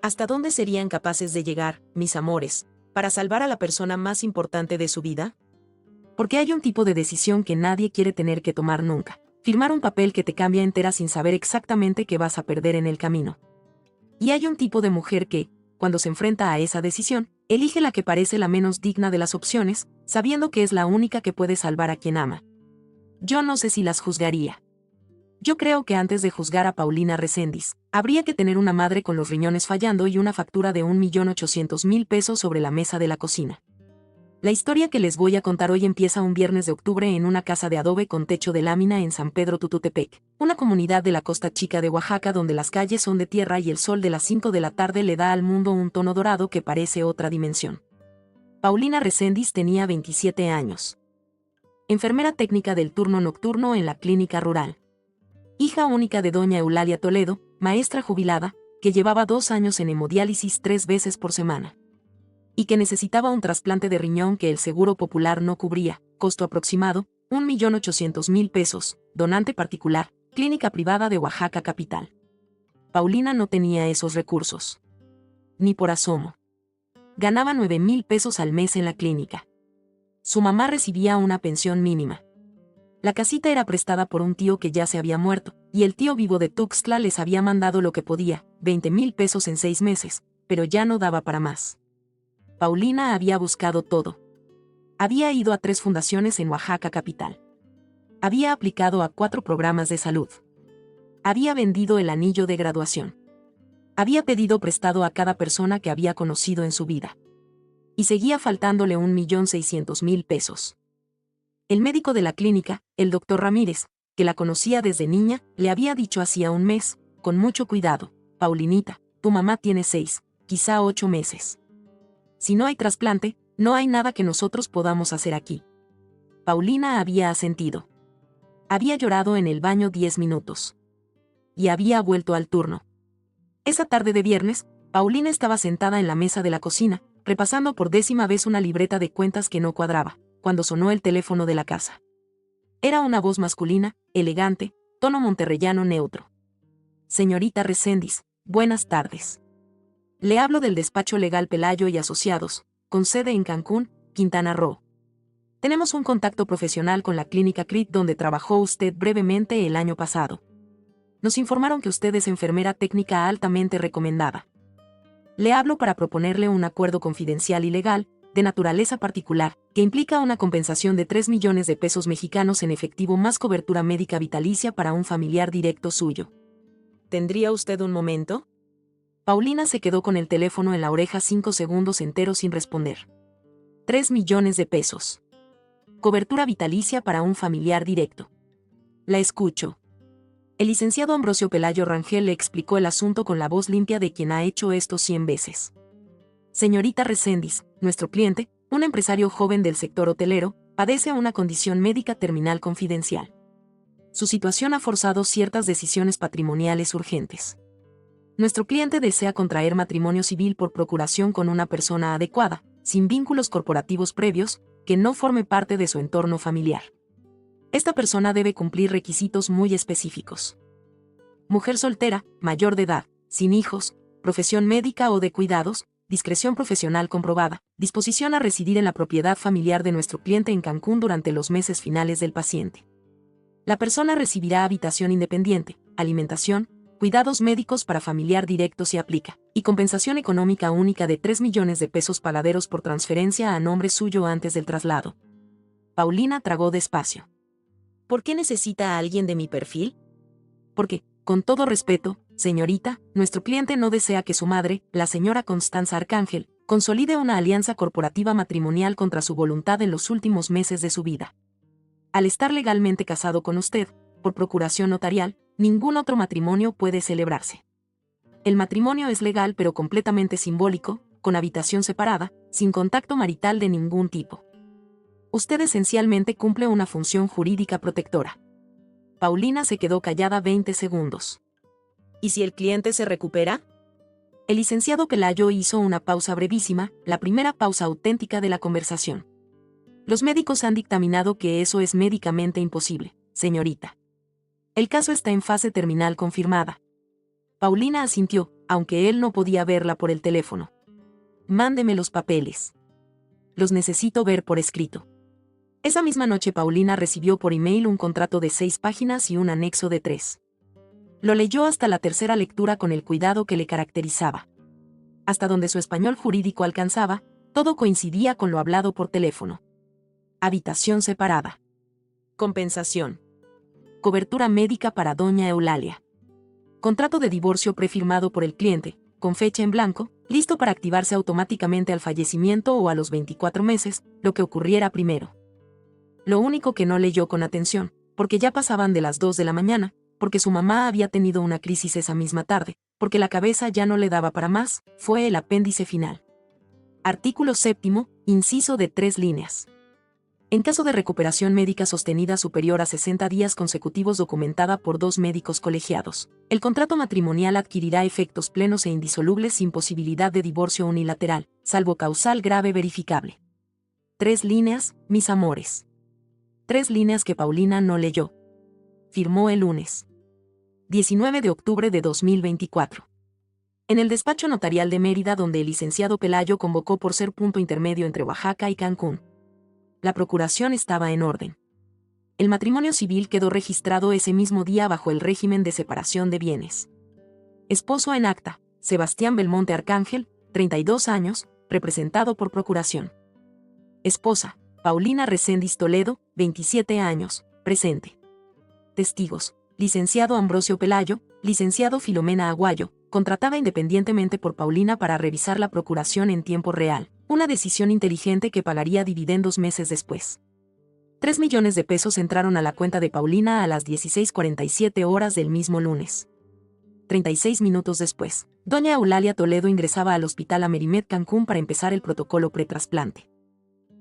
¿Hasta dónde serían capaces de llegar, mis amores, para salvar a la persona más importante de su vida? Porque hay un tipo de decisión que nadie quiere tener que tomar nunca. Firmar un papel que te cambia entera sin saber exactamente qué vas a perder en el camino. Y hay un tipo de mujer que, cuando se enfrenta a esa decisión, elige la que parece la menos digna de las opciones, sabiendo que es la única que puede salvar a quien ama. Yo no sé si las juzgaría. Yo creo que antes de juzgar a Paulina Recendis, habría que tener una madre con los riñones fallando y una factura de 1.800.000 pesos sobre la mesa de la cocina. La historia que les voy a contar hoy empieza un viernes de octubre en una casa de adobe con techo de lámina en San Pedro Tututepec, una comunidad de la costa chica de Oaxaca donde las calles son de tierra y el sol de las 5 de la tarde le da al mundo un tono dorado que parece otra dimensión. Paulina Recendis tenía 27 años. Enfermera técnica del turno nocturno en la clínica rural. Hija única de doña Eulalia Toledo, maestra jubilada, que llevaba 2 años en hemodiálisis 3 veces por semana. Y que necesitaba un trasplante de riñón que el Seguro Popular no cubría, costo aproximado, 1.800.000 pesos, donante particular, clínica privada de Oaxaca capital. Paulina no tenía esos recursos. Ni por asomo. Ganaba 9.000 pesos al mes en la clínica. Su mamá recibía una pensión mínima. La casita era prestada por un tío que ya se había muerto, y el tío vivo de Tuxtla les había mandado lo que podía, 20.000 pesos en 6 meses, pero ya no daba para más. Paulina había buscado todo. Había ido a 3 fundaciones en Oaxaca capital. Había aplicado a 4 programas de salud. Había vendido el anillo de graduación. Había pedido prestado a cada persona que había conocido en su vida. Y seguía faltándole 1.600.000 pesos. El médico de la clínica, el doctor Ramírez, que la conocía desde niña, le había dicho hacía un mes, con mucho cuidado: Paulinita, tu mamá tiene 6, quizá 8 meses. Si no hay trasplante, no hay nada que nosotros podamos hacer aquí. Paulina había asentido. Había llorado en el baño 10 minutos. Y había vuelto al turno. Esa tarde de viernes, Paulina estaba sentada en la mesa de la cocina, repasando por 10ª vez una libreta de cuentas que no cuadraba, cuando sonó el teléfono de la casa. Era una voz masculina, elegante, tono monterrellano neutro. Señorita Recendis, buenas tardes. Le hablo del despacho legal Pelayo y Asociados, con sede en Cancún, Quintana Roo. Tenemos un contacto profesional con la clínica CRIT donde trabajó usted brevemente el año pasado. Nos informaron que usted es enfermera técnica altamente recomendada. Le hablo para proponerle un acuerdo confidencial y legal, de naturaleza particular, que implica una compensación de 3 millones de pesos mexicanos en efectivo más cobertura médica vitalicia para un familiar directo suyo. ¿Tendría usted un momento? Paulina se quedó con el teléfono en la oreja 5 segundos enteros sin responder. 3 millones de pesos. Cobertura vitalicia para un familiar directo. La escucho. El licenciado Ambrosio Pelayo Rangel le explicó el asunto con la voz limpia de quien ha hecho esto 100 veces. Señorita Recendis, nuestro cliente, un empresario joven del sector hotelero, padece una condición médica terminal confidencial. Su situación ha forzado ciertas decisiones patrimoniales urgentes. Nuestro cliente desea contraer matrimonio civil por procuración con una persona adecuada, sin vínculos corporativos previos, que no forme parte de su entorno familiar. Esta persona debe cumplir requisitos muy específicos. Mujer soltera, mayor de edad, sin hijos, profesión médica o de cuidados, discreción profesional comprobada, disposición a residir en la propiedad familiar de nuestro cliente en Cancún durante los meses finales del paciente. La persona recibirá habitación independiente, alimentación, cuidados médicos para familiar directo si aplica, y compensación económica única de 3 millones de pesos pagaderos por transferencia a nombre suyo antes del traslado. Paulina tragó despacio. ¿Por qué necesita a alguien de mi perfil? Porque, con todo respeto, señorita, nuestro cliente no desea que su madre, la señora Constanza Arcángel, consolide una alianza corporativa matrimonial contra su voluntad en los últimos meses de su vida. Al estar legalmente casado con usted, por procuración notarial, ningún otro matrimonio puede celebrarse. El matrimonio es legal pero completamente simbólico, con habitación separada, sin contacto marital de ningún tipo. Usted esencialmente cumple una función jurídica protectora. Paulina se quedó callada 20 segundos. ¿Y si el cliente se recupera? El licenciado Pelayo hizo una pausa brevísima, la primera pausa auténtica de la conversación. Los médicos han dictaminado que eso es médicamente imposible, señorita. El caso está en fase terminal confirmada. Paulina asintió, aunque él no podía verla por el teléfono. Mándeme los papeles. Los necesito ver por escrito. Esa misma noche Paulina recibió por email un contrato de 6 páginas y un anexo de 3. Lo leyó hasta la tercera lectura con el cuidado que le caracterizaba. Hasta donde su español jurídico alcanzaba, todo coincidía con lo hablado por teléfono. Habitación separada. Compensación. Cobertura médica para doña Eulalia. Contrato de divorcio prefirmado por el cliente, con fecha en blanco, listo para activarse automáticamente al fallecimiento o a los 24 meses, lo que ocurriera primero. Lo único que no leyó con atención, porque ya pasaban de las 2 de la mañana, porque su mamá había tenido una crisis esa misma tarde, porque la cabeza ya no le daba para más, fue el apéndice final. Artículo 7º, inciso de 3 líneas. En caso de recuperación médica sostenida superior a 60 días consecutivos documentada por 2 médicos colegiados, el contrato matrimonial adquirirá efectos plenos e indisolubles sin posibilidad de divorcio unilateral, salvo causal grave verificable. 3 líneas, mis amores. 3 líneas que Paulina no leyó. Firmó el lunes 19 de octubre de 2024. En el despacho notarial de Mérida, donde el licenciado Pelayo convocó por ser punto intermedio entre Oaxaca y Cancún. La procuración estaba en orden. El matrimonio civil quedó registrado ese mismo día bajo el régimen de separación de bienes. Esposo en acta, Sebastián Belmonte Arcángel, 32 años, representado por procuración. Esposa, Paulina Reséndiz Toledo, 27 años, presente. Testigos, licenciado Ambrosio Pelayo, licenciado Filomena Aguayo, contratada independientemente por Paulina para revisar la procuración en tiempo real, una decisión inteligente que pagaría dividendos meses después. 3 millones de pesos entraron a la cuenta de Paulina a las 16:47 horas del mismo lunes. 36 minutos después, doña Eulalia Toledo ingresaba al Hospital Amerimed Cancún para empezar el protocolo pretrasplante.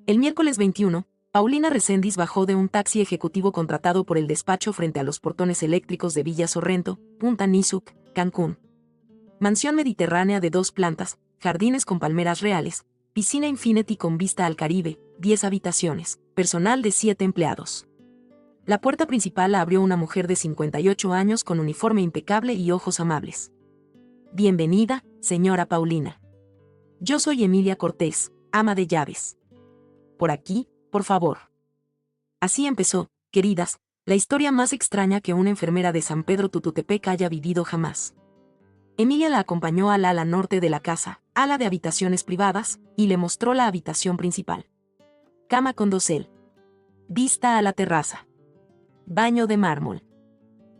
El miércoles 21, Paulina Reséndiz bajó de un taxi ejecutivo contratado por el despacho frente a los portones eléctricos de Villa Sorrento, Punta Nizuc, Cancún. Mansión mediterránea de 2 plantas, jardines con palmeras reales, piscina Infinity con vista al Caribe, 10 habitaciones, personal de 7 empleados. La puerta principal la abrió una mujer de 58 años con uniforme impecable y ojos amables. Bienvenida, señora Paulina. Yo soy Emilia Cortés, ama de llaves. Por aquí, por favor. Así empezó, queridas, la historia más extraña que una enfermera de San Pedro Tututepec haya vivido jamás. Emilia la acompañó al ala norte de la casa, ala de habitaciones privadas, y le mostró la habitación principal. Cama con dosel. Vista a la terraza. Baño de mármol.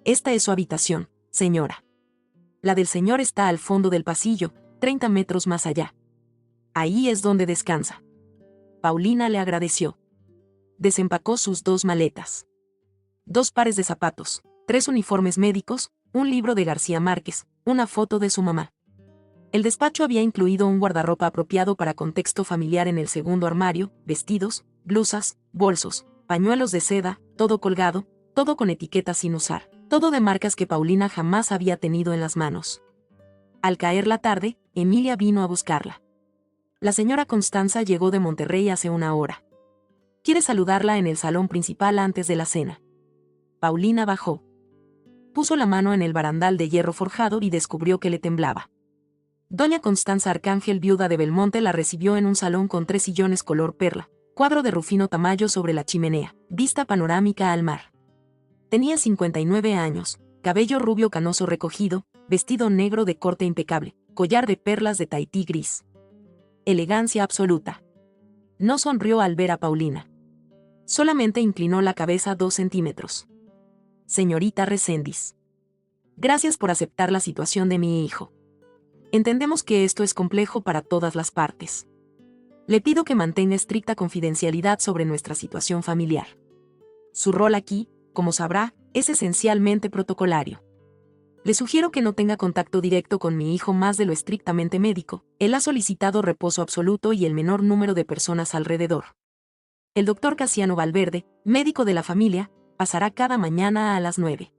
Esta es su habitación, señora. La del señor está al fondo del pasillo, 30 metros más allá. Ahí es donde descansa. Paulina le agradeció. Desempacó sus 2 maletas. 2 pares de zapatos, 3 uniformes médicos, un libro de García Márquez, una foto de su mamá. El despacho había incluido un guardarropa apropiado para contexto familiar en el segundo armario, vestidos, blusas, bolsos, pañuelos de seda, todo colgado, todo con etiquetas sin usar, todo de marcas que Paulina jamás había tenido en las manos. Al caer la tarde, Emilia vino a buscarla. La señora Constanza llegó de Monterrey hace una hora. Quiere saludarla en el salón principal antes de la cena. Paulina bajó. Puso la mano en el barandal de hierro forjado y descubrió que le temblaba. Doña Constanza Arcángel, viuda de Belmonte, la recibió en un salón con 3 sillones color perla, cuadro de Rufino Tamayo sobre la chimenea, vista panorámica al mar. Tenía 59 años, cabello rubio canoso recogido, vestido negro de corte impecable, collar de perlas de Tahití gris. Elegancia absoluta. No sonrió al ver a Paulina. Solamente inclinó la cabeza 2 centímetros. Señorita Reséndiz. Gracias por aceptar la situación de mi hijo. Entendemos que esto es complejo para todas las partes. Le pido que mantenga estricta confidencialidad sobre nuestra situación familiar. Su rol aquí, como sabrá, es esencialmente protocolario. Le sugiero que no tenga contacto directo con mi hijo más de lo estrictamente médico. Él ha solicitado reposo absoluto y el menor número de personas alrededor. El doctor Casiano Valverde, médico de la familia, pasará cada mañana a las 9.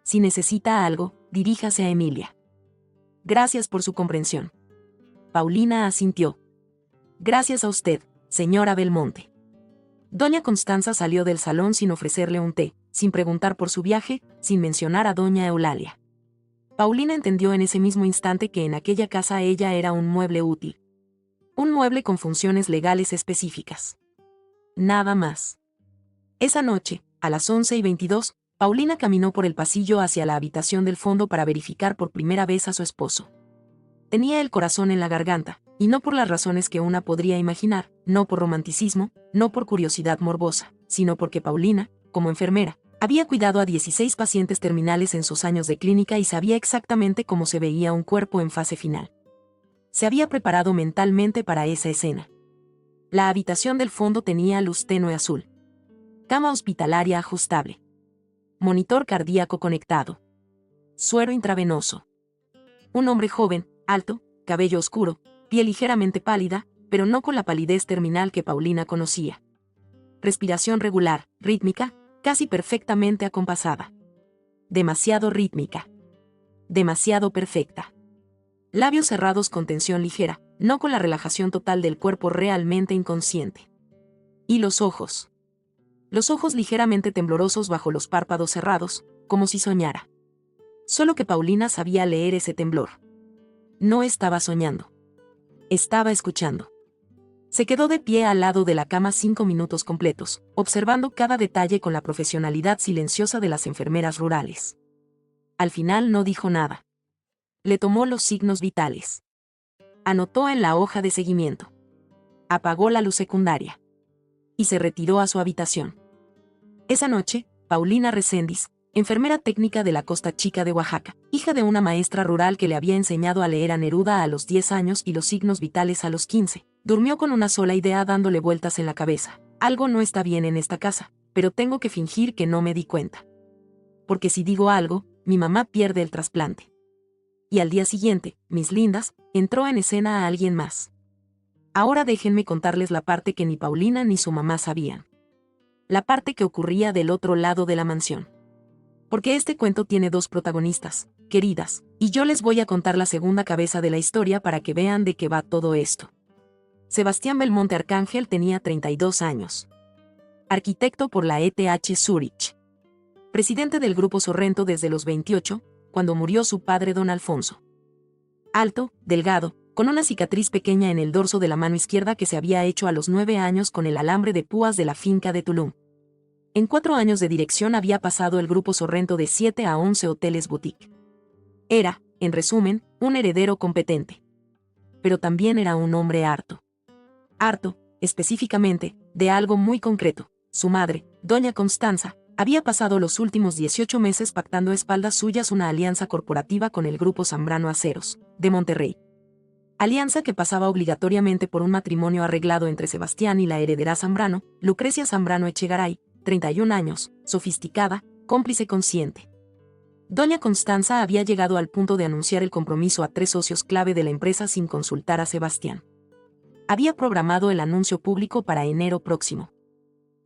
Si necesita algo, diríjase a Emilia. Gracias por su comprensión. Paulina asintió. Gracias a usted, señora Belmonte. Doña Constanza salió del salón sin ofrecerle un té, sin preguntar por su viaje, sin mencionar a doña Eulalia. Paulina entendió en ese mismo instante que en aquella casa ella era un mueble útil. Un mueble con funciones legales específicas. Nada más. Esa noche, a las 11:22, Paulina caminó por el pasillo hacia la habitación del fondo para verificar por primera vez a su esposo. Tenía el corazón en la garganta, y no por las razones que una podría imaginar, no por romanticismo, no por curiosidad morbosa, sino porque Paulina, como enfermera, había cuidado a 16 pacientes terminales en sus años de clínica y sabía exactamente cómo se veía un cuerpo en fase final. Se había preparado mentalmente para esa escena. La habitación del fondo tenía luz tenue azul. Cama hospitalaria ajustable. Monitor cardíaco conectado. Suero intravenoso. Un hombre joven, alto, cabello oscuro, piel ligeramente pálida, pero no con la palidez terminal que Paulina conocía. Respiración regular, rítmica, casi perfectamente acompasada. Demasiado rítmica. Demasiado perfecta. Labios cerrados con tensión ligera, no con la relajación total del cuerpo realmente inconsciente. Y los ojos. Los ojos ligeramente temblorosos bajo los párpados cerrados, como si soñara. Solo que Paulina sabía leer ese temblor. No estaba soñando. Estaba escuchando. Se quedó de pie al lado de la cama 5 minutos completos, observando cada detalle con la profesionalidad silenciosa de las enfermeras rurales. Al final no dijo nada. Le tomó los signos vitales. Anotó en la hoja de seguimiento. Apagó la luz secundaria. Y se retiró a su habitación. Esa noche, Paulina Reséndiz, enfermera técnica de la Costa Chica de Oaxaca, hija de una maestra rural que le había enseñado a leer a Neruda a los 10 años y los signos vitales a los 15, durmió con una sola idea dándole vueltas en la cabeza. Algo no está bien en esta casa, pero tengo que fingir que no me di cuenta. Porque si digo algo, mi mamá pierde el trasplante. Y al día siguiente, mis lindas, entró en escena a alguien más. Ahora déjenme contarles la parte que ni Paulina ni su mamá sabían. La parte que ocurría del otro lado de la mansión. Porque este cuento tiene 2 protagonistas, queridas, y yo les voy a contar la segunda cabeza de la historia para que vean de qué va todo esto. Sebastián Belmonte Arcángel tenía 32 años. Arquitecto por la ETH Zurich. Presidente del Grupo Sorrento desde los 28, cuando murió su padre don Alfonso. Alto, delgado, con una cicatriz pequeña en el dorso de la mano izquierda que se había hecho a los 9 años con el alambre de púas de la finca de Tulum. En 4 años de dirección había pasado el Grupo Sorrento de 7 a 11 hoteles boutique. Era, en resumen, un heredero competente. Pero también era un hombre harto. Harto, específicamente, de algo muy concreto. Su madre, doña Constanza, había pasado los últimos 18 meses pactando a espaldas suyas una alianza corporativa con el Grupo Zambrano Aceros, de Monterrey. Alianza que pasaba obligatoriamente por un matrimonio arreglado entre Sebastián y la heredera Zambrano, Lucrecia Zambrano Echegaray, 31 años, sofisticada, cómplice consciente. Doña Constanza había llegado al punto de anunciar el compromiso a 3 socios clave de la empresa sin consultar a Sebastián. Había programado el anuncio público para enero próximo.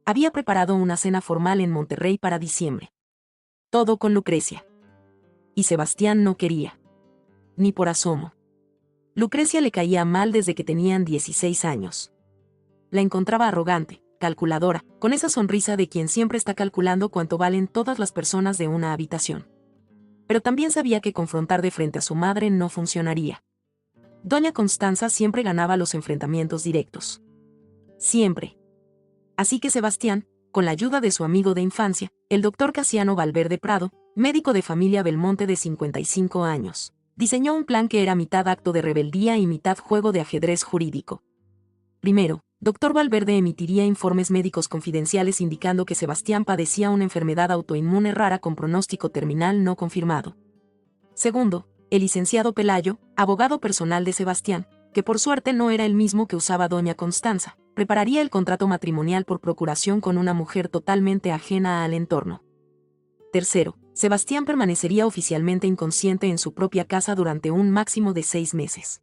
Había preparado una cena formal en Monterrey para diciembre. Todo con Lucrecia. Y Sebastián no quería. Ni por asomo. Lucrecia le caía mal desde que tenían 16 años. La encontraba arrogante, calculadora, con esa sonrisa de quien siempre está calculando cuánto valen todas las personas de una habitación. Pero también sabía que confrontar de frente a su madre no funcionaría. Doña Constanza siempre ganaba los enfrentamientos directos. Siempre. Así que Sebastián, con la ayuda de su amigo de infancia, el doctor Casiano Valverde Prado, médico de familia Belmonte de 55 años, diseñó un plan que era mitad acto de rebeldía y mitad juego de ajedrez jurídico. Primero, Dr. Valverde emitiría informes médicos confidenciales indicando que Sebastián padecía una enfermedad autoinmune rara con pronóstico terminal no confirmado. Segundo, el licenciado Pelayo, abogado personal de Sebastián, que por suerte no era el mismo que usaba doña Constanza, prepararía el contrato matrimonial por procuración con una mujer totalmente ajena al entorno. Tercero, Sebastián permanecería oficialmente inconsciente en su propia casa durante un máximo de 6 meses.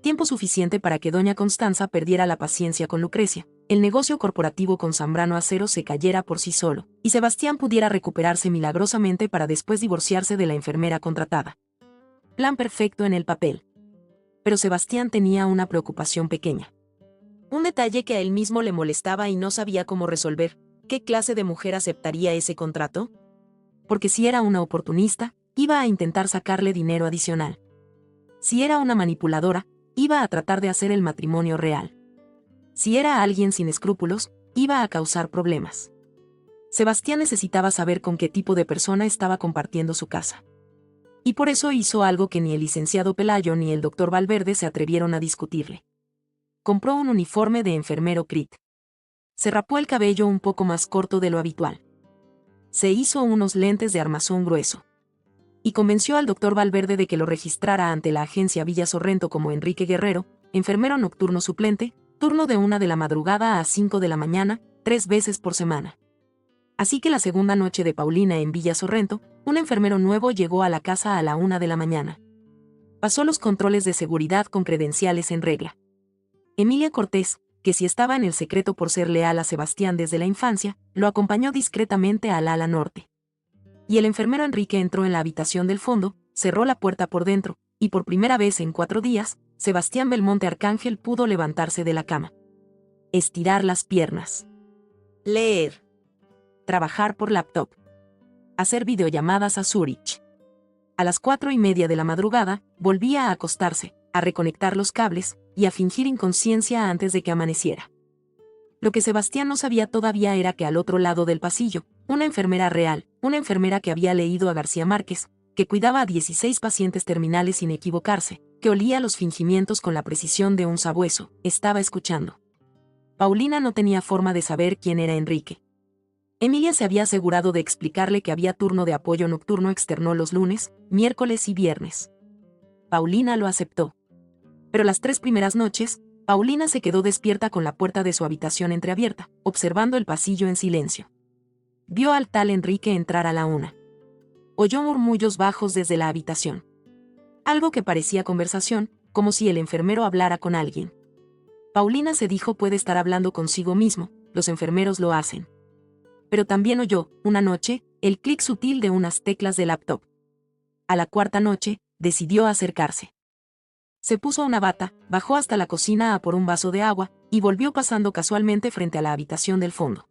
Tiempo suficiente para que doña Constanza perdiera la paciencia con Lucrecia, el negocio corporativo con Zambrano Acero se cayera por sí solo, y Sebastián pudiera recuperarse milagrosamente para después divorciarse de la enfermera contratada. Plan perfecto en el papel. Pero Sebastián tenía una preocupación pequeña. Un detalle que a él mismo le molestaba y no sabía cómo resolver. ¿Qué clase de mujer aceptaría ese contrato? Porque si era una oportunista, iba a intentar sacarle dinero adicional. Si era una manipuladora, iba a tratar de hacer el matrimonio real. Si era alguien sin escrúpulos, iba a causar problemas. Sebastián necesitaba saber con qué tipo de persona estaba compartiendo su casa. Y por eso hizo algo que ni el licenciado Pelayo ni el doctor Valverde se atrevieron a discutirle. Compró un uniforme de enfermero CRIT. Se rapó el cabello un poco más corto de lo habitual. Se hizo unos lentes de armazón grueso. Y convenció al doctor Valverde de que lo registrara ante la agencia Villa Sorrento como Enrique Guerrero, enfermero nocturno suplente, turno de 1 de la madrugada a 5 de la mañana, 3 veces por semana. Así que la segunda noche de Paulina en Villa Sorrento, un enfermero nuevo llegó a la casa a la 1 de la mañana. Pasó los controles de seguridad con credenciales en regla. Emilia Cortés, que si estaba en el secreto por ser leal a Sebastián desde la infancia, lo acompañó discretamente al ala norte. Y el enfermero Enrique entró en la habitación del fondo, cerró la puerta por dentro, y por primera vez en 4 días, Sebastián Belmonte Arcángel pudo levantarse de la cama. Estirar las piernas. Leer. Trabajar por laptop. Hacer videollamadas a Zurich. A las 4:30 de la madrugada, volvía a acostarse, a reconectar los cables, y a fingir inconsciencia antes de que amaneciera. Lo que Sebastián no sabía todavía era que al otro lado del pasillo, una enfermera real, una enfermera que había leído a García Márquez, que cuidaba a 16 pacientes terminales sin equivocarse, que olía los fingimientos con la precisión de un sabueso, estaba escuchando. Paulina no tenía forma de saber quién era Enrique. Emilia se había asegurado de explicarle que había turno de apoyo nocturno externo los lunes, miércoles y viernes. Paulina lo aceptó. Pero las 3 primeras noches, Paulina se quedó despierta con la puerta de su habitación entreabierta, observando el pasillo en silencio. Vio al tal Enrique entrar a la 1. Oyó murmullos bajos desde la habitación. Algo que parecía conversación, como si el enfermero hablara con alguien. Paulina se dijo: puede estar hablando consigo mismo, los enfermeros lo hacen. Pero también oyó, una noche, el clic sutil de unas teclas de laptop. A la 4ª noche, decidió acercarse. Se puso una bata, bajó hasta la cocina a por un vaso de agua, y volvió pasando casualmente frente a la habitación del fondo.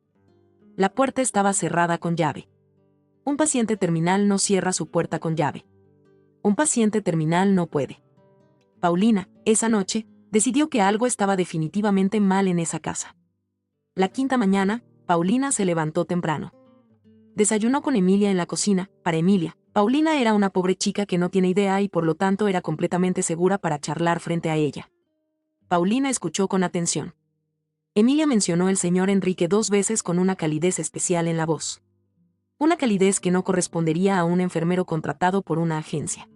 La puerta estaba cerrada con llave. Un paciente terminal no cierra su puerta con llave. Un paciente terminal no puede. Paulina, esa noche, decidió que algo estaba definitivamente mal en esa casa. La 5ª mañana, Paulina se levantó temprano. Desayunó con Emilia en la cocina. Para Emilia, Paulina era una pobre chica que no tiene idea y por lo tanto era completamente segura para charlar frente a ella. Paulina escuchó con atención. Emilia mencionó el señor Enrique 2 veces con una calidez especial en la voz. Una calidez que no correspondería a un enfermero contratado por una agencia.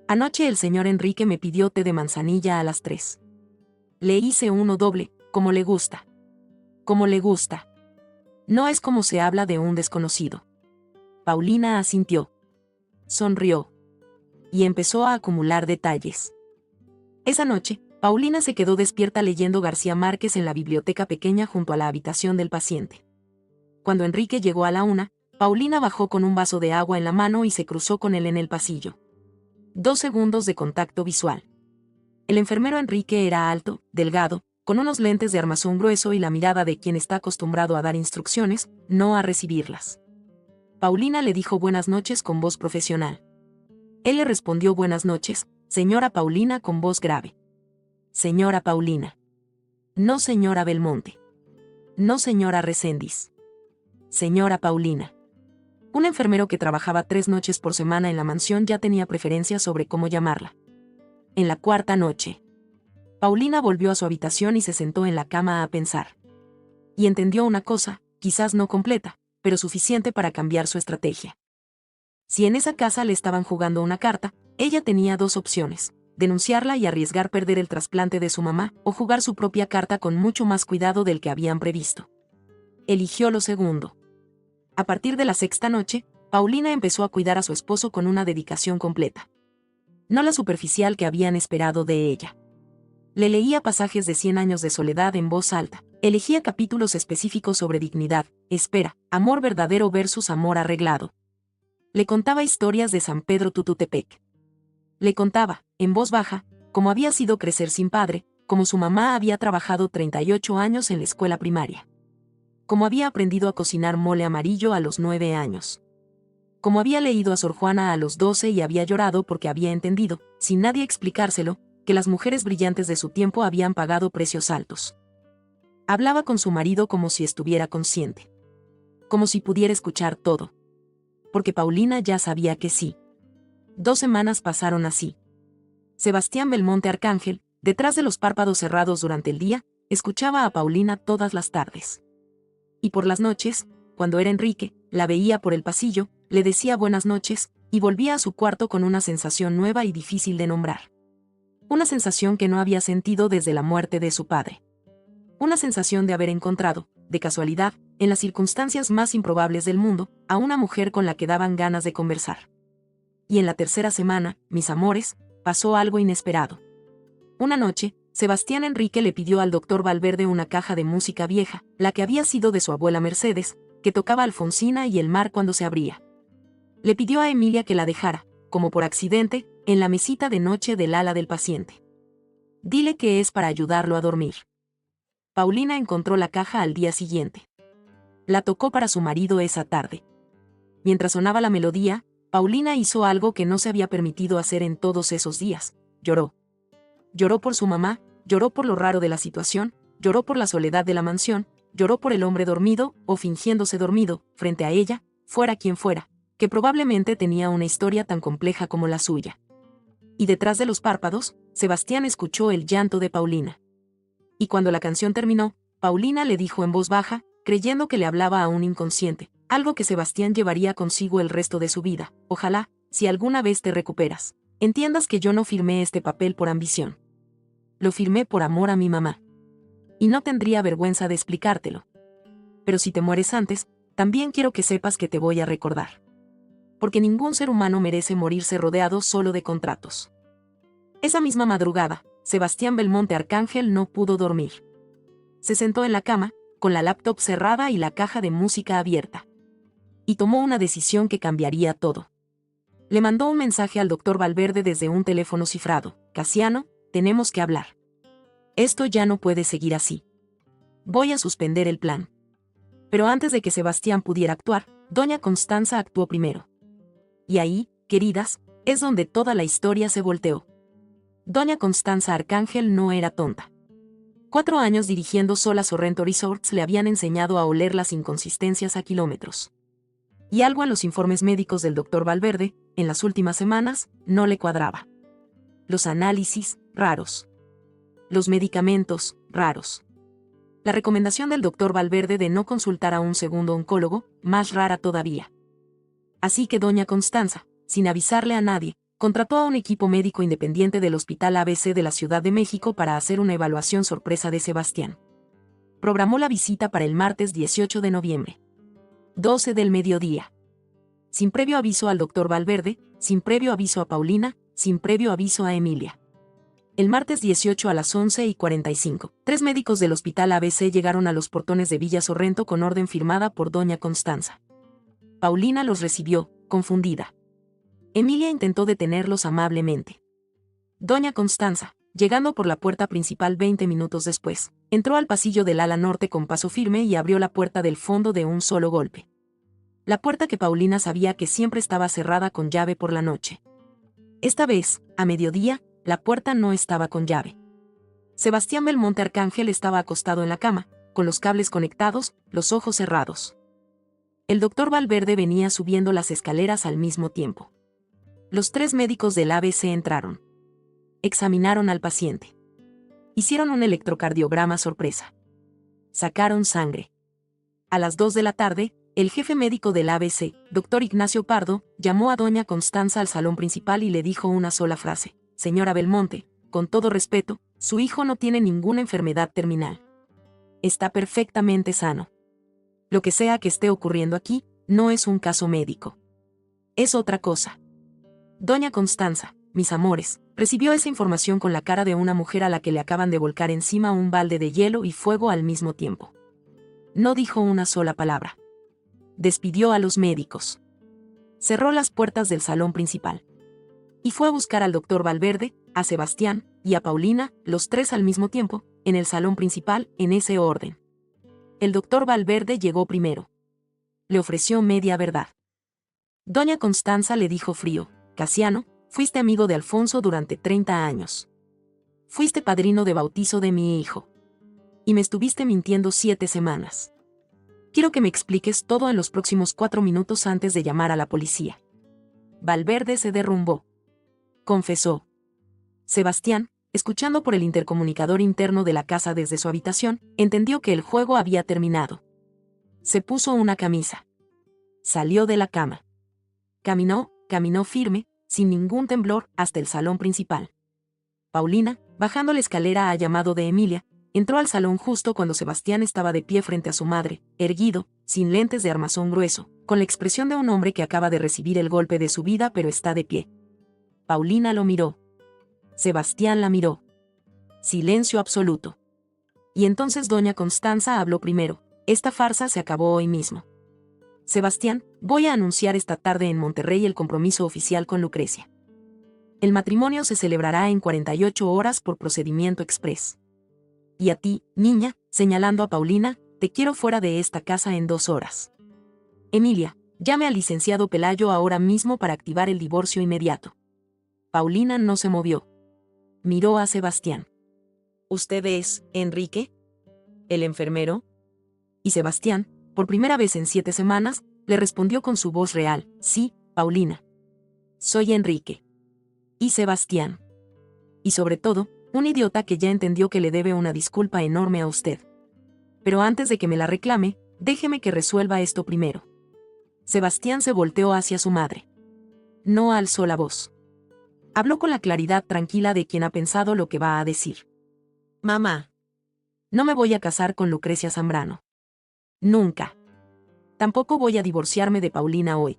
Anoche el señor Enrique me pidió té de manzanilla a las 3. Le hice uno doble, como le gusta. Como le gusta. No es como se habla de un desconocido. Paulina asintió. Sonrió. Y empezó a acumular detalles. Esa noche, Paulina se quedó despierta leyendo García Márquez en la biblioteca pequeña junto a la habitación del paciente. Cuando Enrique llegó a la 1, Paulina bajó con un vaso de agua en la mano y se cruzó con él en el pasillo. 2 segundos de contacto visual. El enfermero Enrique era alto, delgado, con unos lentes de armazón grueso y la mirada de quien está acostumbrado a dar instrucciones, no a recibirlas. Paulina le dijo buenas noches con voz profesional. Él le respondió buenas noches, señora Paulina, con voz grave. Señora Paulina. No señora Belmonte. No señora Reséndiz. Señora Paulina. Un enfermero que trabajaba 3 noches por semana en la mansión ya tenía preferencia sobre cómo llamarla. En la 4ª noche, Paulina volvió a su habitación y se sentó en la cama a pensar. Y entendió una cosa, quizás no completa, pero suficiente para cambiar su estrategia. Si en esa casa le estaban jugando una carta, ella tenía 2 opciones: denunciarla y arriesgar perder el trasplante de su mamá, o jugar su propia carta con mucho más cuidado del que habían previsto. Eligió lo segundo. A partir de la 6ª noche, Paulina empezó a cuidar a su esposo con una dedicación completa. No la superficial que habían esperado de ella. Le leía pasajes de 100 años de soledad en voz alta, elegía capítulos específicos sobre dignidad, espera, amor verdadero versus amor arreglado. Le contaba historias de San Pedro Tututepec. Le contaba, en voz baja, cómo había sido crecer sin padre, cómo su mamá había trabajado 38 años en la escuela primaria. Cómo había aprendido a cocinar mole amarillo a los 9 años. Como había leído a Sor Juana a los 12 y había llorado porque había entendido, sin nadie explicárselo, que las mujeres brillantes de su tiempo habían pagado precios altos. Hablaba con su marido como si estuviera consciente. Como si pudiera escuchar todo. Porque Paulina ya sabía que sí. 2 semanas pasaron así. Sebastián Belmonte Arcángel, detrás de los párpados cerrados durante el día, escuchaba a Paulina todas las tardes. Y por las noches, cuando era Enrique, la veía por el pasillo, le decía buenas noches, y volvía a su cuarto con una sensación nueva y difícil de nombrar. Una sensación que no había sentido desde la muerte de su padre. Una sensación de haber encontrado, de casualidad, en las circunstancias más improbables del mundo, a una mujer con la que daban ganas de conversar. Y en la tercera semana, mis amores, pasó algo inesperado. Una noche, Sebastián Enrique le pidió al doctor Valverde una caja de música vieja, la que había sido de su abuela Mercedes, que tocaba Alfonsina y el mar cuando se abría. Le pidió a Emilia que la dejara, como por accidente, en la mesita de noche del ala del paciente. Dile que es para ayudarlo a dormir. Paulina encontró la caja al día siguiente. La tocó para su marido esa tarde. Mientras sonaba la melodía, Paulina hizo algo que no se había permitido hacer en todos esos días. Lloró. Lloró por su mamá, lloró por lo raro de la situación, lloró por la soledad de la mansión, lloró por el hombre dormido, o fingiéndose dormido, frente a ella, fuera quien fuera, que probablemente tenía una historia tan compleja como la suya. Y detrás de los párpados, Sebastián escuchó el llanto de Paulina. Y cuando la canción terminó, Paulina le dijo en voz baja, creyendo que le hablaba a un inconsciente, algo que Sebastián llevaría consigo el resto de su vida: ojalá, si alguna vez te recuperas, entiendas que yo no firmé este papel por ambición. Lo firmé por amor a mi mamá. Y no tendría vergüenza de explicártelo. Pero si te mueres antes, también quiero que sepas que te voy a recordar. Porque ningún ser humano merece morirse rodeado solo de contratos. Esa misma madrugada, Sebastián Belmonte Arcángel no pudo dormir. Se sentó en la cama, con la laptop cerrada y la caja de música abierta. Y tomó una decisión que cambiaría todo. Le mandó un mensaje al doctor Valverde desde un teléfono cifrado: Casiano, tenemos que hablar. Esto ya no puede seguir así. Voy a suspender el plan. Pero antes de que Sebastián pudiera actuar, doña Constanza actuó primero. Y ahí, queridas, es donde toda la historia se volteó. Doña Constanza Arcángel no era tonta. 4 años dirigiendo sola Sorrento Resorts le habían enseñado a oler las inconsistencias a kilómetros. Y algo en los informes médicos del doctor Valverde, en las últimas semanas, no le cuadraba. Los análisis, raros. Los medicamentos, raros. La recomendación del doctor Valverde de no consultar a un segundo oncólogo, más rara todavía. Así que doña Constanza, sin avisarle a nadie, contrató a un equipo médico independiente del Hospital ABC de la Ciudad de México para hacer una evaluación sorpresa de Sebastián. Programó la visita para el martes 18 de noviembre. 12 del mediodía. Sin previo aviso al doctor Valverde, sin previo aviso a Paulina, sin previo aviso a Emilia. El martes 18 a las 11:45, 3 médicos del Hospital ABC llegaron a los portones de Villa Sorrento con orden firmada por doña Constanza. Paulina los recibió, confundida. Emilia intentó detenerlos amablemente. Doña Constanza, llegando por la puerta principal 20 minutos después, entró al pasillo del ala norte con paso firme y abrió la puerta del fondo de un solo golpe. La puerta que Paulina sabía que siempre estaba cerrada con llave por la noche. Esta vez, a mediodía, la puerta no estaba con llave. Sebastián Belmonte Arcángel estaba acostado en la cama, con los cables conectados, los ojos cerrados. El doctor Valverde venía subiendo las escaleras al mismo tiempo. Los 3 médicos del ABC entraron. Examinaron al paciente. Hicieron un electrocardiograma sorpresa. Sacaron sangre. A las 2 de la tarde, el jefe médico del ABC, doctor Ignacio Pardo, llamó a doña Constanza al salón principal y le dijo una sola frase: señora Belmonte, con todo respeto, su hijo no tiene ninguna enfermedad terminal. Está perfectamente sano. Lo que sea que esté ocurriendo aquí, no es un caso médico. Es otra cosa. Doña Constanza, mis amores, recibió esa información con la cara de una mujer a la que le acaban de volcar encima un balde de hielo y fuego al mismo tiempo. No dijo una sola palabra. Despidió a los médicos. Cerró las puertas del salón principal. Y fue a buscar al doctor Valverde, a Sebastián y a Paulina, los 3 al mismo tiempo, en el salón principal, en ese orden. El doctor Valverde llegó primero. Le ofreció media verdad. Doña Constanza le dijo frío: Casiano, fuiste amigo de Alfonso durante 30 años. Fuiste padrino de bautizo de mi hijo. Y me estuviste mintiendo 7 semanas. Quiero que me expliques todo en los próximos 4 minutos antes de llamar a la policía. Valverde se derrumbó. Confesó. Sebastián, escuchando por el intercomunicador interno de la casa desde su habitación, entendió que el juego había terminado. Se puso una camisa. Salió de la cama. Caminó firme, sin ningún temblor, hasta el salón principal. Paulina, bajando la escalera a llamado de Emilia, entró al salón justo cuando Sebastián estaba de pie frente a su madre, erguido, sin lentes de armazón grueso, con la expresión de un hombre que acaba de recibir el golpe de su vida pero está de pie. Paulina lo miró. Sebastián la miró. Silencio absoluto. Y entonces doña Constanza habló primero: esta farsa se acabó hoy mismo. Sebastián, voy a anunciar esta tarde en Monterrey el compromiso oficial con Lucrecia. El matrimonio se celebrará en 48 horas por procedimiento exprés. Y a ti, niña, señalando a Paulina, te quiero fuera de esta casa en 2 horas. Emilia, llame al licenciado Pelayo ahora mismo para activar el divorcio inmediato. Paulina no se movió. Miró a Sebastián. ¿Usted es, Enrique? ¿El enfermero? Y Sebastián, por primera vez en 7 semanas, le respondió con su voz real: sí, Paulina. Soy Enrique. Y Sebastián. Y sobre todo, un idiota que ya entendió que le debe una disculpa enorme a usted. Pero antes de que me la reclame, déjeme que resuelva esto primero. Sebastián se volteó hacia su madre. No alzó la voz. Habló con la claridad tranquila de quien ha pensado lo que va a decir. Mamá. No me voy a casar con Lucrecia Zambrano. Nunca. Tampoco voy a divorciarme de Paulina hoy.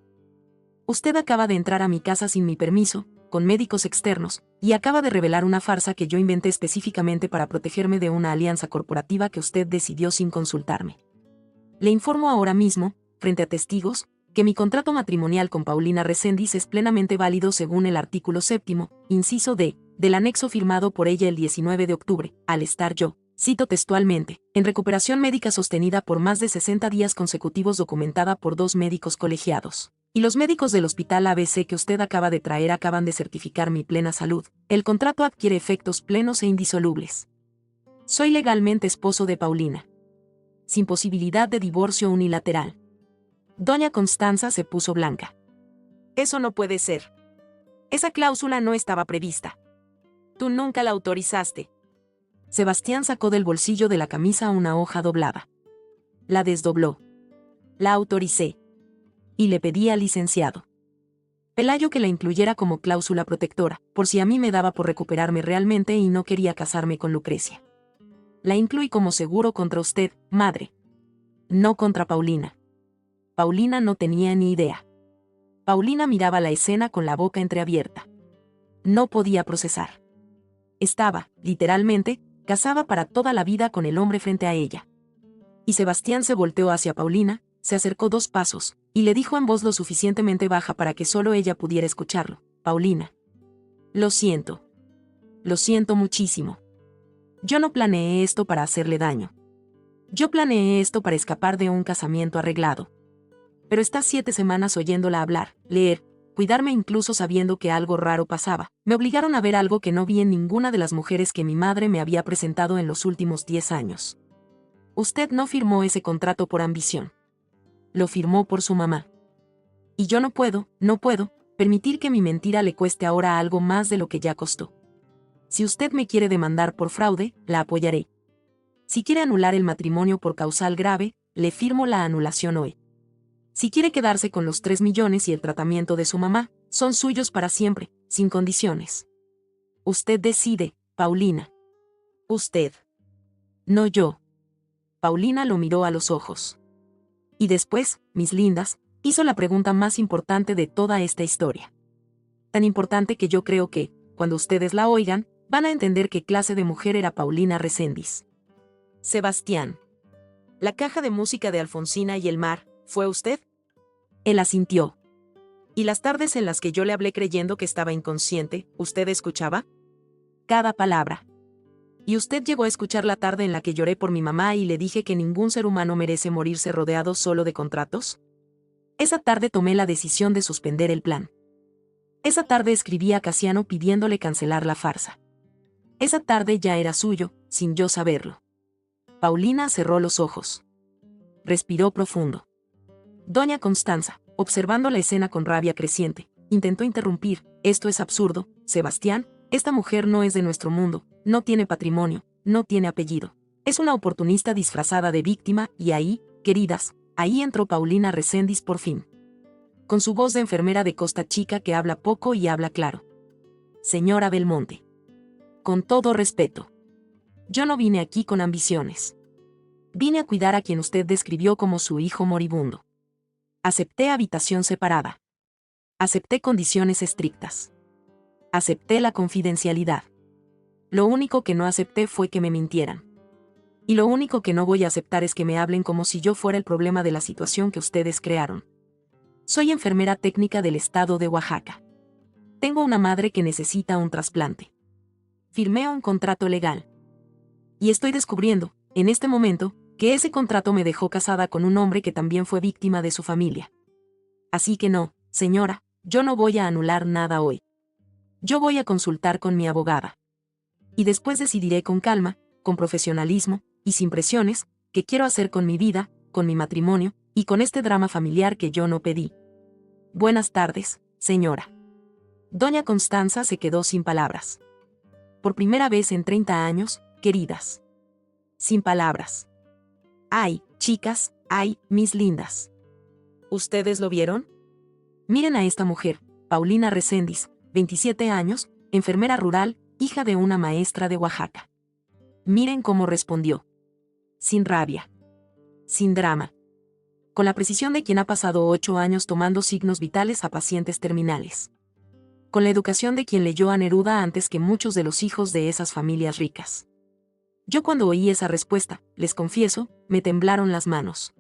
Usted acaba de entrar a mi casa sin mi permiso, con médicos externos, y acaba de revelar una farsa que yo inventé específicamente para protegerme de una alianza corporativa que usted decidió sin consultarme. Le informo ahora mismo, frente a testigos, que mi contrato matrimonial con Paulina Reséndiz es plenamente válido según el artículo 7º, inciso D, del anexo firmado por ella el 19 de octubre, al estar yo, cito textualmente, en recuperación médica sostenida por más de 60 días consecutivos documentada por 2 médicos colegiados. Y los médicos del hospital ABC que usted acaba de traer acaban de certificar mi plena salud. El contrato adquiere efectos plenos e indisolubles. Soy legalmente esposo de Paulina. Sin posibilidad de divorcio unilateral. Doña Constanza se puso blanca. Eso no puede ser. Esa cláusula no estaba prevista. Tú nunca la autorizaste. Sebastián sacó del bolsillo de la camisa una hoja doblada. La desdobló. La autoricé. Y le pedí al licenciado Pelayo que la incluyera como cláusula protectora, por si a mí me daba por recuperarme realmente y no quería casarme con Lucrecia. La incluí como seguro contra usted, madre. No contra Paulina. Paulina no tenía ni idea. Paulina miraba la escena con la boca entreabierta. No podía procesar. Estaba, literalmente, casada para toda la vida con el hombre frente a ella. Y Sebastián se volteó hacia Paulina, se acercó 2 pasos, y le dijo en voz lo suficientemente baja para que solo ella pudiera escucharlo: Paulina. Lo siento. Lo siento muchísimo. Yo no planeé esto para hacerle daño. Yo planeé esto para escapar de un casamiento arreglado. Pero estas 7 semanas oyéndola hablar, leer, cuidarme incluso sabiendo que algo raro pasaba, me obligaron a ver algo que no vi en ninguna de las mujeres que mi madre me había presentado en los últimos 10 años. Usted no firmó ese contrato por ambición. Lo firmó por su mamá. Y yo no puedo, permitir que mi mentira le cueste ahora algo más de lo que ya costó. Si usted me quiere demandar por fraude, la apoyaré. Si quiere anular el matrimonio por causal grave, le firmo la anulación hoy. Si quiere quedarse con los 3 millones y el tratamiento de su mamá, son suyos para siempre, sin condiciones. Usted decide, Paulina. Usted. No yo. Paulina lo miró a los ojos. Y después, mis lindas, hizo la pregunta más importante de toda esta historia. Tan importante que yo creo que, cuando ustedes la oigan, van a entender qué clase de mujer era Paulina Reséndiz. Sebastián. ¿La caja de música de Alfonsina y el mar, fue usted? Él asintió. ¿Y las tardes en las que yo le hablé creyendo que estaba inconsciente, usted escuchaba? Cada palabra. ¿Y usted llegó a escuchar la tarde en la que lloré por mi mamá y le dije que ningún ser humano merece morirse rodeado solo de contratos? Esa tarde tomé la decisión de suspender el plan. Esa tarde escribí a Casiano pidiéndole cancelar la farsa. Esa tarde ya era suyo, sin yo saberlo. Paulina cerró los ojos. Respiró profundo. Doña Constanza, observando la escena con rabia creciente, intentó interrumpir: esto es absurdo, Sebastián, esta mujer no es de nuestro mundo, no tiene patrimonio, no tiene apellido. Es una oportunista disfrazada de víctima y ahí, queridas, ahí entró Paulina Reséndiz por fin. Con su voz de enfermera de Costa Chica que habla poco y habla claro. Señora Belmonte. Con todo respeto. Yo no vine aquí con ambiciones. Vine a cuidar a quien usted describió como su hijo moribundo. Acepté habitación separada. Acepté condiciones estrictas. Acepté la confidencialidad. Lo único que no acepté fue que me mintieran. Y lo único que no voy a aceptar es que me hablen como si yo fuera el problema de la situación que ustedes crearon. Soy enfermera técnica del estado de Oaxaca. Tengo una madre que necesita un trasplante. Firmé un contrato legal. Y estoy descubriendo, en este momento, que ese contrato me dejó casada con un hombre que también fue víctima de su familia. Así que no, señora, yo no voy a anular nada hoy. Yo voy a consultar con mi abogada. Y después decidiré con calma, con profesionalismo, y sin presiones, qué quiero hacer con mi vida, con mi matrimonio, y con este drama familiar que yo no pedí. Buenas tardes, señora. Doña Constanza se quedó sin palabras. Por primera vez en 30 años, queridas. Sin palabras. Ay, chicas, ay, mis lindas. ¿Ustedes lo vieron? Miren a esta mujer, Paulina Reséndiz, 27 años, enfermera rural, hija de una maestra de Oaxaca. Miren cómo respondió. Sin rabia. Sin drama. Con la precisión de quien ha pasado 8 años tomando signos vitales a pacientes terminales. Con la educación de quien leyó a Neruda antes que muchos de los hijos de esas familias ricas. Yo cuando oí esa respuesta, les confieso, me temblaron las manos.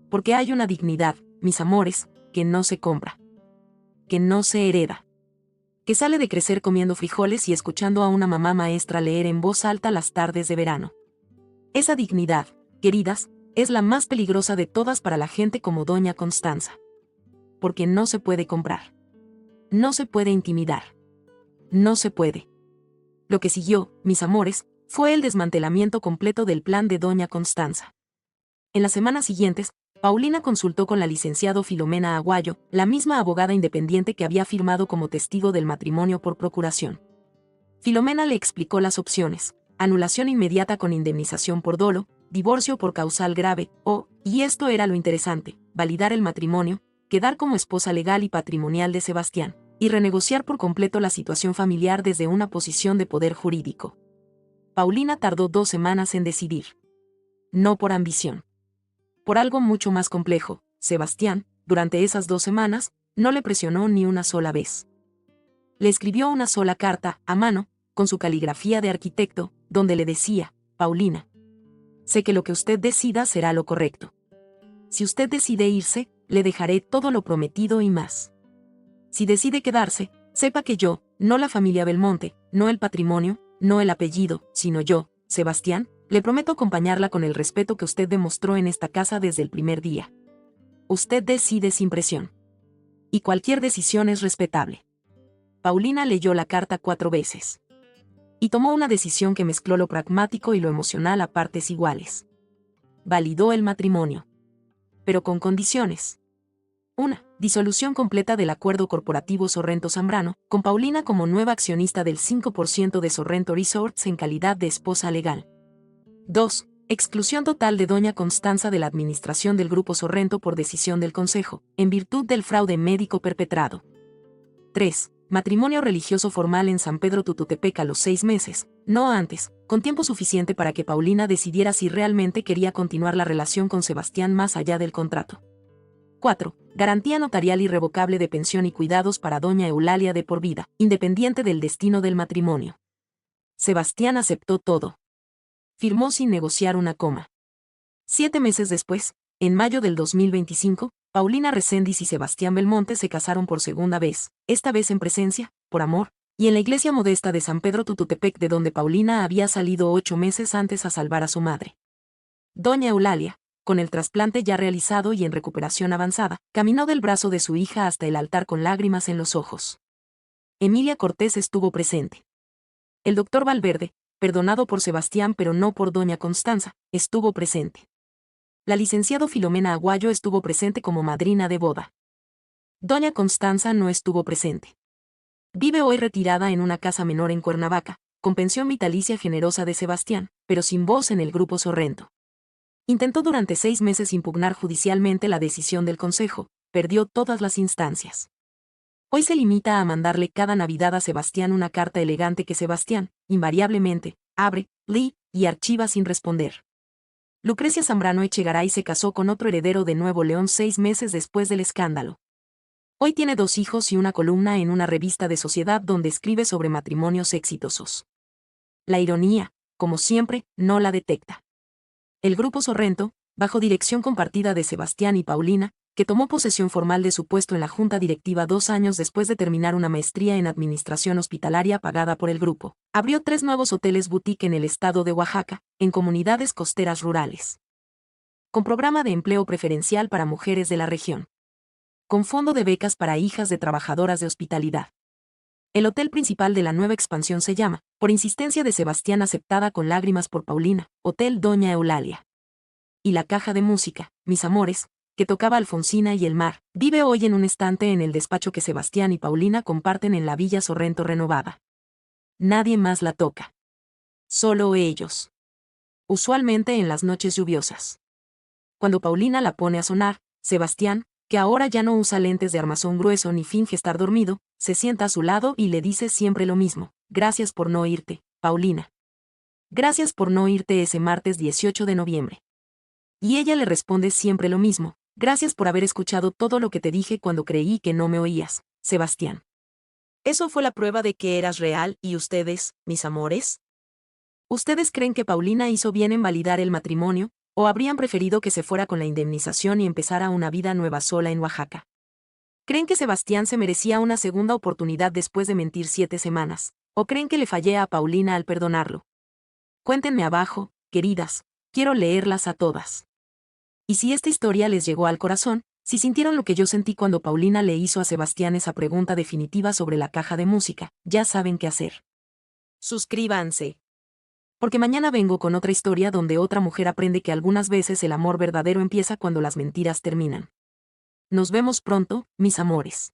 Porque hay una dignidad, mis amores, que no se compra. Que no se hereda. Que sale de crecer comiendo frijoles y escuchando a una mamá maestra leer en voz alta las tardes de verano. Esa dignidad, queridas, es la más peligrosa de todas para la gente como Doña Constanza. Porque no se puede comprar. No se puede intimidar. No se puede. Lo que siguió, mis amores, fue el desmantelamiento completo del plan de Doña Constanza. En las semanas siguientes, Paulina consultó con la licenciado Filomena Aguayo, la misma abogada independiente que había firmado como testigo del matrimonio por procuración. Filomena le explicó las opciones: anulación inmediata con indemnización por dolo, divorcio por causal grave, o, y esto era lo interesante, validar el matrimonio, quedar como esposa legal y patrimonial de Sebastián, y renegociar por completo la situación familiar desde una posición de poder jurídico. Paulina tardó 2 semanas en decidir. No por ambición. Por algo mucho más complejo, Sebastián, durante esas 2 semanas, no le presionó ni una sola vez. Le escribió una sola carta, a mano, con su caligrafía de arquitecto, donde le decía: Paulina, sé que lo que usted decida será lo correcto. Si usted decide irse, le dejaré todo lo prometido y más. Si decide quedarse, sepa que yo, no la familia Belmonte, no el patrimonio, no el apellido, sino yo, Sebastián, le prometo acompañarla con el respeto que usted demostró en esta casa desde el primer día. Usted decide sin presión. Y cualquier decisión es respetable. Paulina leyó la carta 4 veces. Y tomó una decisión que mezcló lo pragmático y lo emocional a partes iguales. Validó el matrimonio. Pero con condiciones. 1. Disolución completa del acuerdo corporativo Sorrento-Zambrano, con Paulina como nueva accionista del 5% de Sorrento Resorts en calidad de esposa legal. 2. Exclusión total de Doña Constanza de la administración del Grupo Sorrento por decisión del Consejo, en virtud del fraude médico perpetrado. 3. Matrimonio religioso formal en San Pedro Tututepec a los 6 meses, no antes, con tiempo suficiente para que Paulina decidiera si realmente quería continuar la relación con Sebastián más allá del contrato. 4. Garantía notarial irrevocable de pensión y cuidados para Doña Eulalia de por vida, independiente del destino del matrimonio. Sebastián aceptó todo. Firmó sin negociar una coma. 7 meses después, en mayo del 2025, Paulina Reséndiz y Sebastián Belmonte se casaron por segunda vez, esta vez en presencia, por amor, y en la iglesia modesta de San Pedro Tututepec, de donde Paulina había salido 8 meses antes a salvar a su madre. Doña Eulalia, con el trasplante ya realizado y en recuperación avanzada, caminó del brazo de su hija hasta el altar con lágrimas en los ojos. Emilia Cortés estuvo presente. El doctor Valverde, perdonado por Sebastián pero no por doña Constanza, estuvo presente. La licenciado Filomena Aguayo estuvo presente como madrina de boda. Doña Constanza no estuvo presente. Vive hoy retirada en una casa menor en Cuernavaca, con pensión vitalicia generosa de Sebastián, pero sin voz en el grupo Sorrento. Intentó durante 6 meses impugnar judicialmente la decisión del Consejo, perdió todas las instancias. Hoy se limita a mandarle cada Navidad a Sebastián una carta elegante que Sebastián, invariablemente, abre, lee y archiva sin responder. Lucrecia Zambrano Echegaray se casó con otro heredero de Nuevo León 6 meses después del escándalo. Hoy tiene 2 hijos y una columna en una revista de sociedad donde escribe sobre matrimonios exitosos. La ironía, como siempre, no la detecta. El grupo Sorrento, bajo dirección compartida de Sebastián y Paulina, que tomó posesión formal de su puesto en la junta directiva 2 años después de terminar una maestría en administración hospitalaria pagada por el grupo, abrió 3 nuevos hoteles boutique en el estado de Oaxaca, en comunidades costeras rurales. Con programa de empleo preferencial para mujeres de la región. Con fondo de becas para hijas de trabajadoras de hospitalidad. El hotel principal de la nueva expansión se llama, por insistencia de Sebastián aceptada con lágrimas por Paulina, Hotel Doña Eulalia. Y la caja de música, Mis Amores, que tocaba Alfonsina y el mar, vive hoy en un estante en el despacho que Sebastián y Paulina comparten en la Villa Sorrento renovada. Nadie más la toca. Solo ellos. Usualmente en las noches lluviosas. Cuando Paulina la pone a sonar, Sebastián, que ahora ya no usa lentes de armazón grueso ni finge estar dormido, se sienta a su lado y le dice siempre lo mismo: gracias por no irte, Paulina. Gracias por no irte ese martes 18 de noviembre. Y ella le responde siempre lo mismo: gracias por haber escuchado todo lo que te dije cuando creí que no me oías, Sebastián. Eso fue la prueba de que eras real y ustedes, mis amores. ¿Ustedes creen que Paulina hizo bien en validar el matrimonio, o habrían preferido que se fuera con la indemnización y empezara una vida nueva sola en Oaxaca? ¿Creen que Sebastián se merecía una segunda oportunidad después de mentir 7 semanas? ¿O creen que le fallé a Paulina al perdonarlo? Cuéntenme abajo, queridas, quiero leerlas a todas. Y si esta historia les llegó al corazón, si sintieron lo que yo sentí cuando Paulina le hizo a Sebastián esa pregunta definitiva sobre la caja de música, ya saben qué hacer. Suscríbanse. Porque mañana vengo con otra historia donde otra mujer aprende que algunas veces el amor verdadero empieza cuando las mentiras terminan. Nos vemos pronto, mis amores.